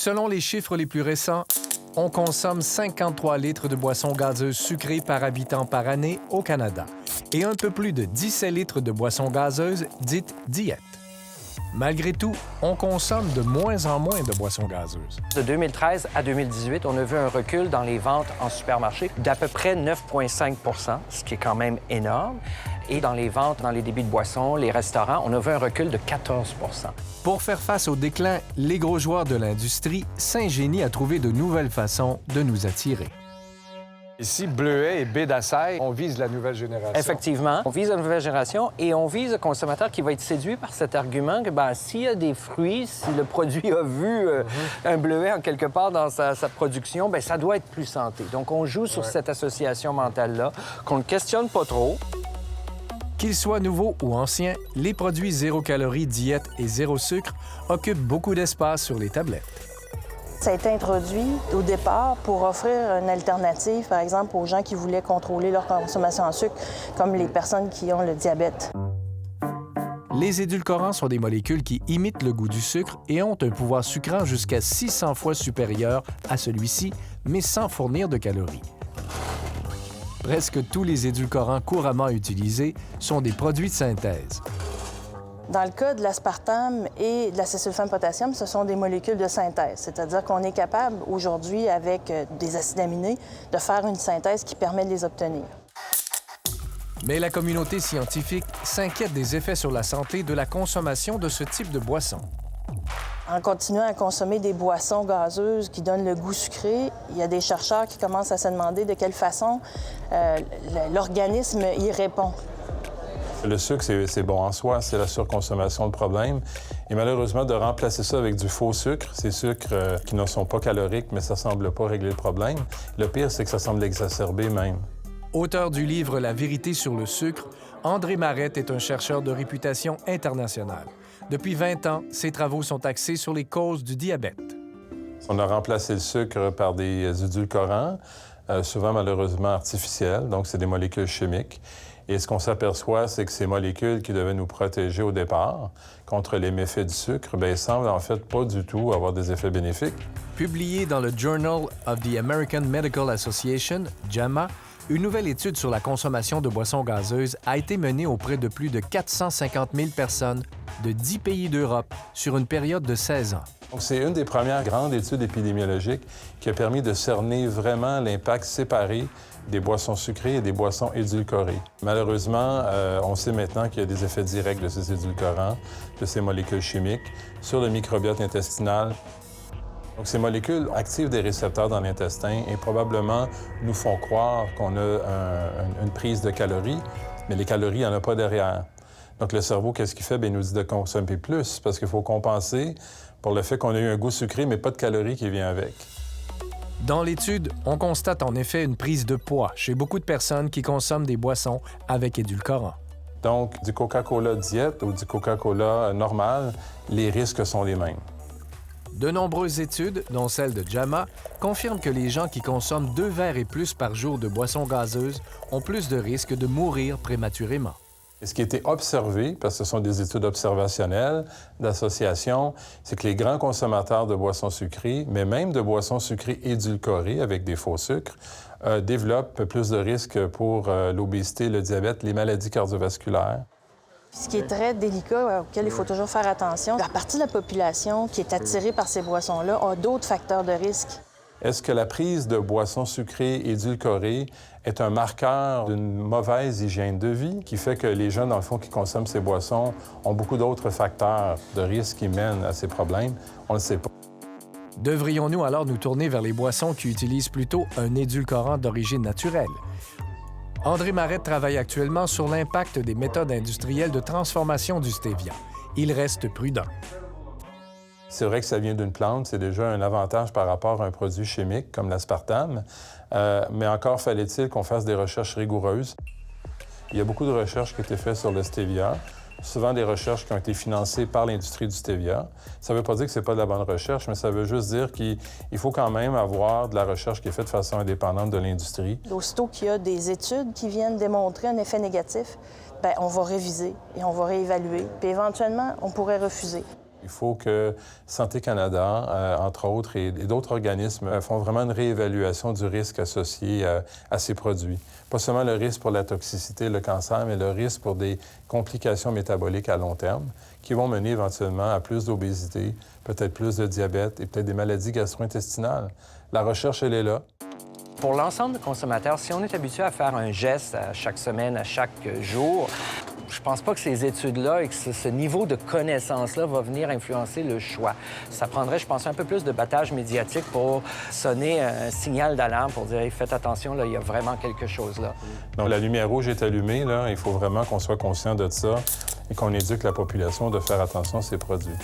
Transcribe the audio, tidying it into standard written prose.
Selon les chiffres les plus récents, on consomme 53 litres de boissons gazeuses sucrées par habitant par année au Canada et un peu plus de 17 litres de boissons gazeuses dites diète. Malgré tout, on consomme de moins en moins de boissons gazeuses. De 2013 à 2018, on a vu un recul dans les ventes en supermarché d'à peu près 9,5 %, ce qui est quand même énorme. Et dans les ventes dans les débits de boissons, les restaurants, on a vu un recul de 14 %. Pour faire face au déclin, les gros joueurs de l'industrie s'ingénient à trouver de nouvelles façons de nous attirer. Ici, Bleuet et Baie d'Assailles, on vise la nouvelle génération. Effectivement, on vise la nouvelle génération et on vise le consommateur qui va être séduit par cet argument que s'il y a des fruits, si le produit a vu un bleuet en quelque part dans sa production, ça doit être plus santé. Donc, on joue sur cette association mentale-là, qu'on ne questionne pas trop. Qu'ils soient nouveaux ou anciens, les produits zéro calories, diète et zéro sucre occupent beaucoup d'espace sur les tablettes. Ça a été introduit au départ pour offrir une alternative, par exemple, aux gens qui voulaient contrôler leur consommation en sucre, comme les personnes qui ont le diabète. Les édulcorants sont des molécules qui imitent le goût du sucre et ont un pouvoir sucrant jusqu'à 600 fois supérieur à celui-ci, mais sans fournir de calories. Presque tous les édulcorants couramment utilisés sont des produits de synthèse. Dans le cas de l'aspartame et de l'acésulfame potassium, ce sont des molécules de synthèse, c'est-à-dire qu'on est capable aujourd'hui, avec des acides aminés, de faire une synthèse qui permet de les obtenir. Mais la communauté scientifique s'inquiète des effets sur la santé de la consommation de ce type de boisson. En continuant à consommer des boissons gazeuses qui donnent le goût sucré, il y a des chercheurs qui commencent à se demander de quelle façon l'organisme y répond. Le sucre, c'est bon en soi, c'est la surconsommation le problème. Et malheureusement, de remplacer ça avec du faux sucre, ces sucres qui ne sont pas caloriques, mais ça ne semble pas régler le problème. Le pire, c'est que ça semble l'exacerber même. Auteur du livre La vérité sur le sucre, André Marette est un chercheur de réputation internationale. Depuis 20 ans, ses travaux sont axés sur les causes du diabète. On a remplacé le sucre par des édulcorants, souvent malheureusement artificiels, donc c'est des molécules chimiques. Et ce qu'on s'aperçoit, c'est que ces molécules qui devaient nous protéger au départ contre les méfaits du sucre, semblent en fait pas du tout avoir des effets bénéfiques. Publié dans le Journal of the American Medical Association, JAMA, une nouvelle étude sur la consommation de boissons gazeuses a été menée auprès de plus de 450 000 personnes de 10 pays d'Europe sur une période de 16 ans. Donc, c'est une des premières grandes études épidémiologiques qui a permis de cerner vraiment l'impact séparé des boissons sucrées et des boissons édulcorées. Malheureusement, on sait maintenant qu'il y a des effets directs de ces édulcorants, de ces molécules chimiques, sur le microbiote intestinal. Donc, ces molécules activent des récepteurs dans l'intestin et probablement nous font croire qu'on a une prise de calories, mais les calories, il n'y en a pas derrière. Donc, le cerveau, qu'est-ce qu'il fait? Il nous dit de consommer plus parce qu'il faut compenser pour le fait qu'on a eu un goût sucré, mais pas de calories qui vient avec. Dans l'étude, on constate en effet une prise de poids chez beaucoup de personnes qui consomment des boissons avec édulcorants. Donc, du Coca-Cola diète ou du Coca-Cola normal, les risques sont les mêmes. De nombreuses études, dont celle de JAMA, confirment que les gens qui consomment 2 verres et plus par jour de boissons gazeuses ont plus de risques de mourir prématurément. Et ce qui a été observé, parce que ce sont des études observationnelles d'association, c'est que les grands consommateurs de boissons sucrées, mais même de boissons sucrées édulcorées avec des faux sucres, développent plus de risques pour l'obésité, le diabète, les maladies cardiovasculaires. Ce qui est très délicat, auquel il faut toujours faire attention, la partie de la population qui est attirée par ces boissons-là a d'autres facteurs de risque. Est-ce que la prise de boissons sucrées édulcorées est un marqueur d'une mauvaise hygiène de vie qui fait que les gens, dans le fond, qui consomment ces boissons ont beaucoup d'autres facteurs de risque qui mènent à ces problèmes? On ne le sait pas. Devrions-nous alors nous tourner vers les boissons qui utilisent plutôt un édulcorant d'origine naturelle? André Marette travaille actuellement sur l'impact des méthodes industrielles de transformation du stevia. Il reste prudent. C'est vrai que ça vient d'une plante, c'est déjà un avantage par rapport à un produit chimique comme l'aspartame, mais encore fallait-il qu'on fasse des recherches rigoureuses. Il y a beaucoup de recherches qui ont été faites sur le stevia, souvent des recherches qui ont été financées par l'industrie du stevia. Ça ne veut pas dire que ce n'est pas de la bonne recherche, mais ça veut juste dire qu'il faut quand même avoir de la recherche qui est faite de façon indépendante de l'industrie. Aussitôt qu'il y a des études qui viennent démontrer un effet négatif, on va réviser et on va réévaluer, puis éventuellement, on pourrait refuser. Il faut que Santé Canada, entre autres, et d'autres organismes font vraiment une réévaluation du risque associé à ces produits. Pas seulement le risque pour la toxicité, le cancer, mais le risque pour des complications métaboliques à long terme qui vont mener éventuellement à plus d'obésité, peut-être plus de diabète et peut-être des maladies gastro-intestinales. La recherche, elle est là. Pour l'ensemble des consommateurs, si on est habitué à faire un geste à chaque semaine, à chaque jour, je pense pas que ces études-là et que ce niveau de connaissance-là va venir influencer le choix. Ça prendrait, je pense, un peu plus de battage médiatique pour sonner un signal d'alarme pour dire hey, faites attention, là, il y a vraiment quelque chose là. Donc, la lumière rouge est allumée, là. Il faut vraiment qu'on soit conscient de ça et qu'on éduque la population de faire attention à ces produits.